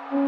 Hey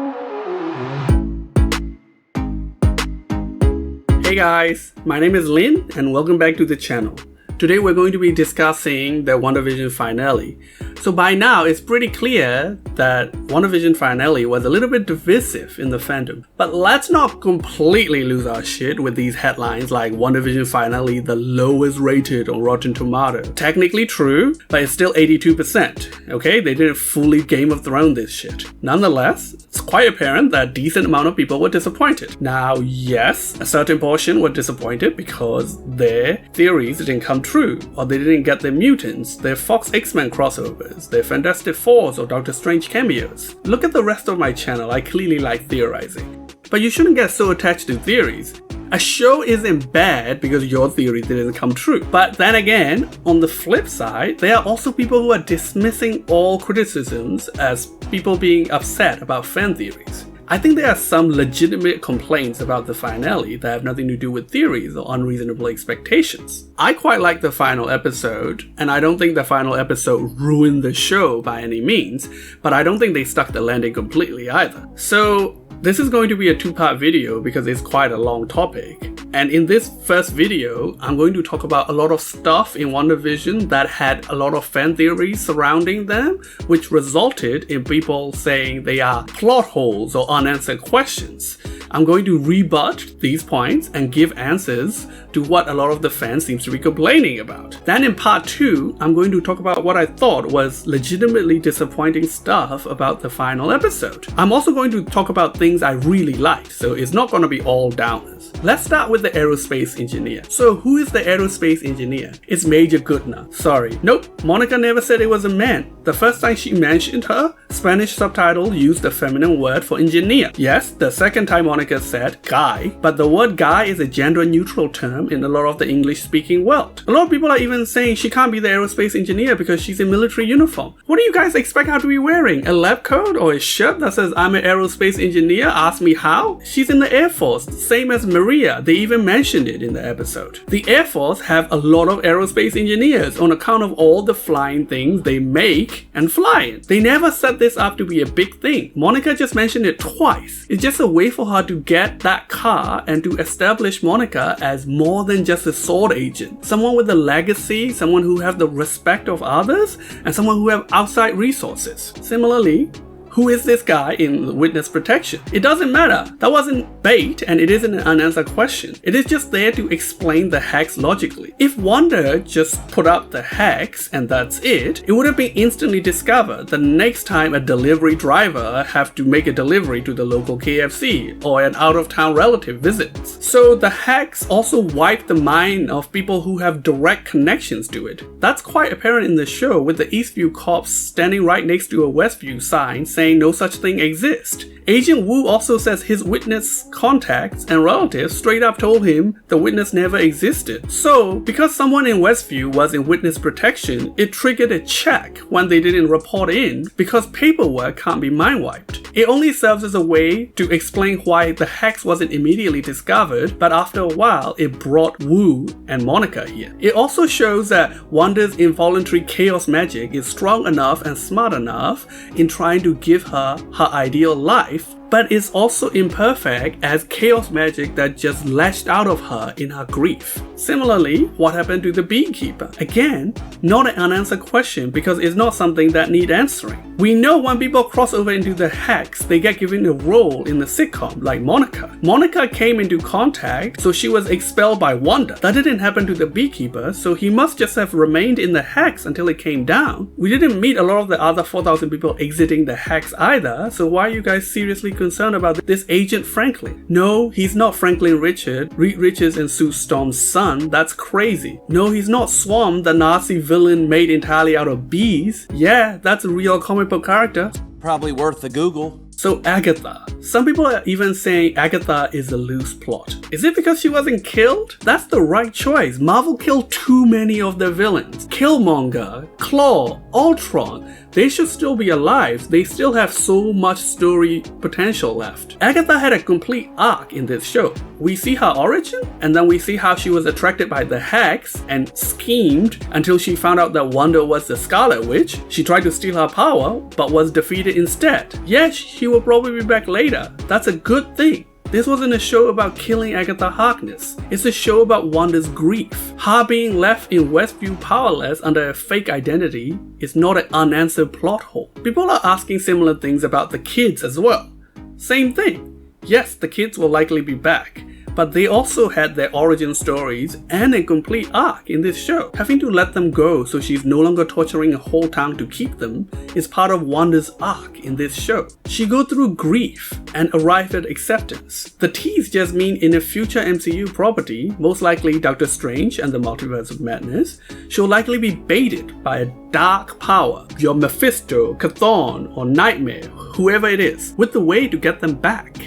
guys, my name is Lin and welcome back to the channel. Today we're going to be discussing the WandaVision Finale. So by now it's pretty clear that WandaVision Finale was a little bit divisive in the fandom. But let's not completely lose our shit with these headlines like WandaVision Finale the lowest rated on Rotten Tomatoes. Technically true, but it's still 82%. Okay, they didn't fully Game of Thrones this shit. Nonetheless, it's quite apparent that a decent amount of people were disappointed. Now yes, a certain portion were disappointed because their theories didn't come true, or they didn't get their mutants, their Fox X-Men crossovers, their Fantastic Fours or Doctor Strange cameos. Look at the rest of my channel, I clearly like theorizing. But you shouldn't get so attached to theories. A show isn't bad because your theory didn't come true. But then again, on the flip side, there are also people who are dismissing all criticisms as people being upset about fan theories. I think there are some legitimate complaints about the finale that have nothing to do with theories or unreasonable expectations. I quite like the final episode, and I don't think the final episode ruined the show by any means, but I don't think they stuck the landing completely either. So this is going to be a two-part video because it's quite a long topic. And in this first video, I'm going to talk about a lot of stuff in WandaVision that had a lot of fan theories surrounding them, which resulted in people saying they are plot holes or unanswered questions. I'm going to rebut these points and give answers to what a lot of the fans seem to be complaining about. Then in part 2, I'm going to talk about what I thought was legitimately disappointing stuff about the final episode. I'm also going to talk about things I really liked, so it's not going to be all downers. Let's start with the Aerospace Engineer. So who is the Aerospace Engineer? It's Major Goodner. Sorry. Nope, Monica never said it was a man. The first time she mentioned her, Spanish subtitle used the feminine word for engineer. Yes, the second time Monica said guy, but the word guy is a gender-neutral term in a lot of the English-speaking world. A lot of people are even saying she can't be the aerospace engineer because she's in military uniform. What do you guys expect her to be wearing? A lab coat or a shirt that says I'm an aerospace engineer? Ask me how? She's in the Air Force, same as Maria. They even mentioned it in the episode. The Air Force have a lot of aerospace engineers on account of all the flying things they make and fly in. They never set this up to be a big thing. Monica just mentioned it twice. It's just a way for her to get that car and to establish Monica as more than just a sword agent. Someone with a legacy, someone who has the respect of others, and someone who have outside resources. Similarly, who is this guy in witness protection? It doesn't matter. That wasn't bait and it isn't an unanswered question. It is just there to explain the hex logically. If Wanda just put up the hex and that's it, it would have been instantly discovered the next time a delivery driver have to make a delivery to the local KFC or an out-of-town relative visits. So the hex also wiped the mind of people who have direct connections to it. That's quite apparent in the show with the Eastview cops standing right next to a Westview sign saying no such thing exists. Agent Wu also says his witness contacts and relatives straight up told him the witness never existed. So, because someone in Westview was in witness protection, it triggered a check when they didn't report in because paperwork can't be mind wiped. It only serves as a way to explain why the hex wasn't immediately discovered, but after a while it brought Wu and Monica here. It also shows that Wanda's involuntary chaos magic is strong enough and smart enough in trying to give her her ideal life, but is also imperfect as chaos magic that just lashed out of her in her grief. Similarly, what happened to the BeeKeeper? Again, not an unanswered question because it's not something that need answering. We know when people cross over into the hex, they get given a role in the sitcom, like Monica. Monica came into contact, so she was expelled by Wanda. That didn't happen to the BeeKeeper, so he must just have remained in the hex until it came down. We didn't meet a lot of the other 4,000 people exiting the hex either, so why are you guys seriously concerned about this Agent Franklin? No, he's not Franklin Richard, Reed Richards and Sue Storm's son. That's crazy. No, he's not Swarm, the Nazi villain made entirely out of bees. Yeah, that's a real comic book character. Probably worth the Google. So Agatha. Some people are even saying Agatha is a loose plot. Is it because she wasn't killed? That's the right choice. Marvel killed too many of their villains. Killmonger, Claw, Ultron. They should still be alive. They still have so much story potential left. Agatha had a complete arc in this show. We see her origin, and then we see how she was attracted by the Hex and schemed until she found out that Wanda was the Scarlet Witch. She tried to steal her power, but was defeated instead. Yes, she will probably be back later. That's a good thing. This wasn't a show about killing Agatha Harkness. It's a show about Wanda's grief. Her being left in Westview powerless under a fake identity is not an unanswered plot hole. People are asking similar things about the kids as well. Same thing. Yes, the kids will likely be back, but they also had their origin stories and a complete arc in this show. Having to let them go so she's no longer torturing a whole town to keep them is part of Wanda's arc in this show. She go through grief and arrive at acceptance. The T's just mean in a future MCU property, most likely Doctor Strange and the Multiverse of Madness, she'll likely be baited by a dark power, your Mephisto, Chthon, or Nightmare, whoever it is, with the way to get them back.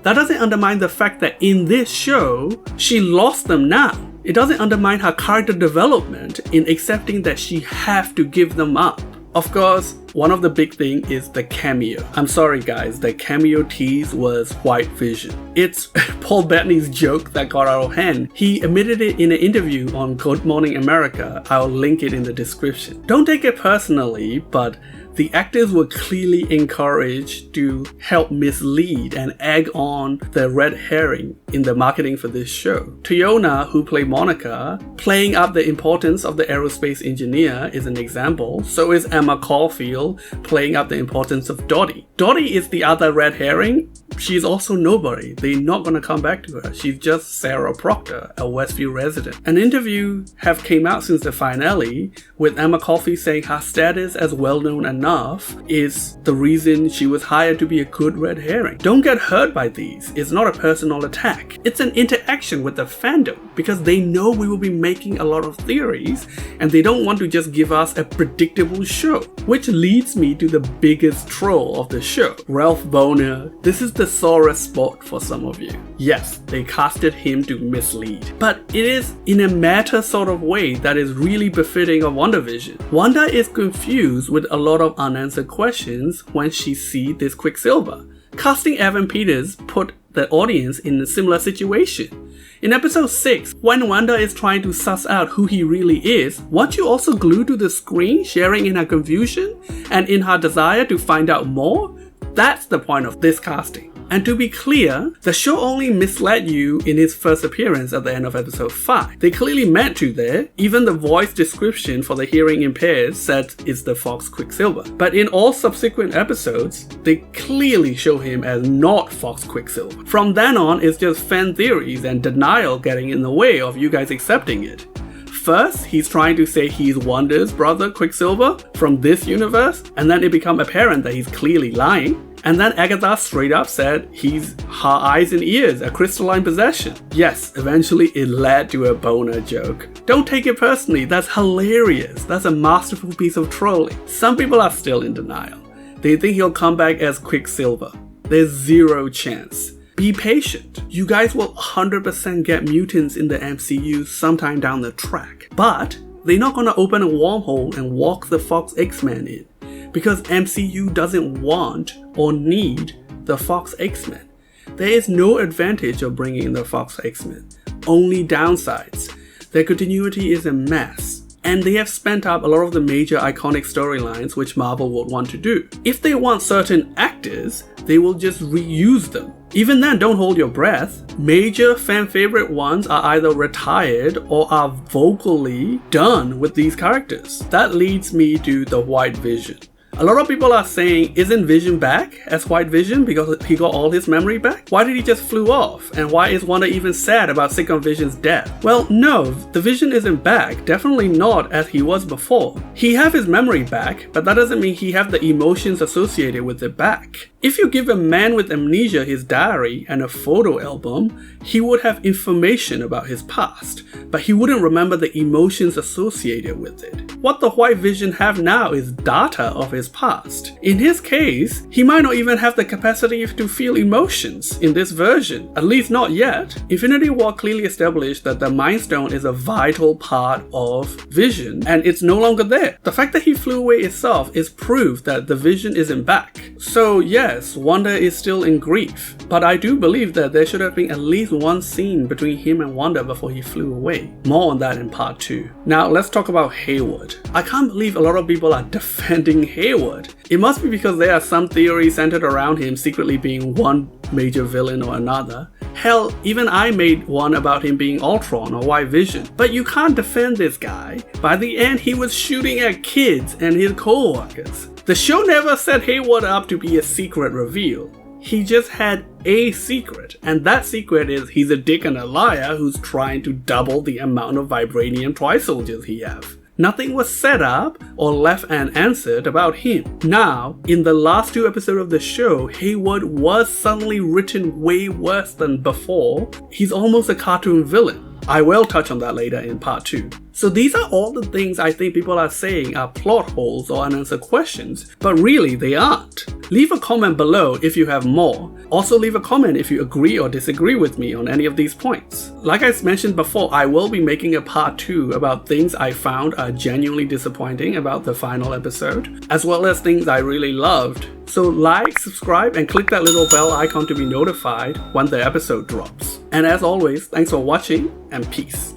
That doesn't undermine the fact that in this show, she lost them now. It doesn't undermine her character development in accepting that she have to give them up. Of course, one of the big thing is the cameo. I'm sorry guys, the cameo tease was White Vision. It's Paul Bettany's joke that got out of hand. He admitted it in an interview on Good Morning America. I'll link it in the description. Don't take it personally, but the actors were clearly encouraged to help mislead and egg on the red herring in the marketing for this show. Tiona, who played Monica, playing up the importance of the Aerospace Engineer is an example. So is Emma Caulfield playing up the importance of Dottie. Dottie is the other red herring. She's also nobody. They're not gonna come back to her. She's just Sarah Proctor, a Westview resident. An interview have came out since the finale with Emma Caulfield saying her status as well-known enough is the reason she was hired to be a good red herring. Don't get hurt by these. It's not a personal attack. It's an interaction with the fandom because they know we will be making a lot of theories and they don't want to just give us a predictable show. Which leads me to the biggest troll of the show, Ralph Bohner. This is the sorest spot for some of you. Yes, they casted him to mislead, but it is in a meta sort of way that is really befitting of WandaVision. Wanda is confused with a lot of unanswered questions when she sees this Quicksilver. Casting Evan Peters put the audience in a similar situation. In episode 6, when Wanda is trying to suss out who he really is, weren't you also glued to the screen, sharing in her confusion and in her desire to find out more? That's the point of this casting. And to be clear, the show only misled you in his first appearance at the end of episode 5. They clearly meant to there. Even the voice description for the hearing impaired said it's the Fox Quicksilver. But in all subsequent episodes, they clearly show him as not Fox Quicksilver. From then on, it's just fan theories and denial getting in the way of you guys accepting it. First, he's trying to say he's Wanda's brother Quicksilver from this universe, and then it becomes apparent that he's clearly lying. And then Agatha straight up said he's her eyes and ears, a crystalline possession. Yes, eventually it led to a Bohner joke. Don't take it personally, that's hilarious. That's a masterful piece of trolling. Some people are still in denial. They think he'll come back as Quicksilver. There's zero chance. Be patient. You guys will 100% get mutants in the MCU sometime down the track. But they're not gonna open a wormhole and walk the Fox X-Men in. Because MCU doesn't want or need the Fox X-Men. There is no advantage of bringing in the Fox X-Men, only downsides. Their continuity is a mess, and they have spent up a lot of the major iconic storylines which Marvel would want to do. If they want certain actors, they will just reuse them. Even then, don't hold your breath. Major fan favorite ones are either retired or are vocally done with these characters. That leads me to the White Vision. A lot of people are saying, isn't Vision back as White Vision because he got all his memory back? Why did he just flew off? And why is Wanda even sad about Second Vision's death? Well, no, the Vision isn't back, definitely not as he was before. He have his memory back, but that doesn't mean he have the emotions associated with it back. If you give a man with amnesia his diary and a photo album, he would have information about his past, but he wouldn't remember the emotions associated with it. What the White Vision have now is data of his his past. In his case, he might not even have the capacity to feel emotions in this version, at least not yet. Infinity War clearly established that the Mind Stone is a vital part of Vision, and it's no longer there. The fact that he flew away itself is proof that the Vision isn't back. So yes, Wanda is still in grief, but I do believe that there should have been at least one scene between him and Wanda before he flew away. More on that in part 2. Now let's talk about Heyward. I can't believe a lot of people are defending Heyward. It must be because there are some theories centered around him secretly being one major villain or another. Hell, even I made one about him being Ultron or White Vision. But you can't defend this guy. By the end, he was shooting at kids and his co-workers. The show never set Heyward up to be a secret reveal. He just had a secret, and that secret is he's a dick and a liar who's trying to double the amount of vibranium tri-soldiers he have. Nothing was set up or left unanswered about him. Now, in the last 2 episodes of the show, Heyward was suddenly written way worse than before. He's almost a cartoon villain. I will touch on that later in part 2. So these are all the things I think people are saying are plot holes or unanswered questions, but really they aren't. Leave a comment below if you have more. Also leave a comment if you agree or disagree with me on any of these points. Like I mentioned before, I will be making a part 2 about things I found are genuinely disappointing about the final episode, as well as things I really loved. So like, subscribe, and click that little bell icon to be notified when the episode drops. And as always, thanks for watching, and peace.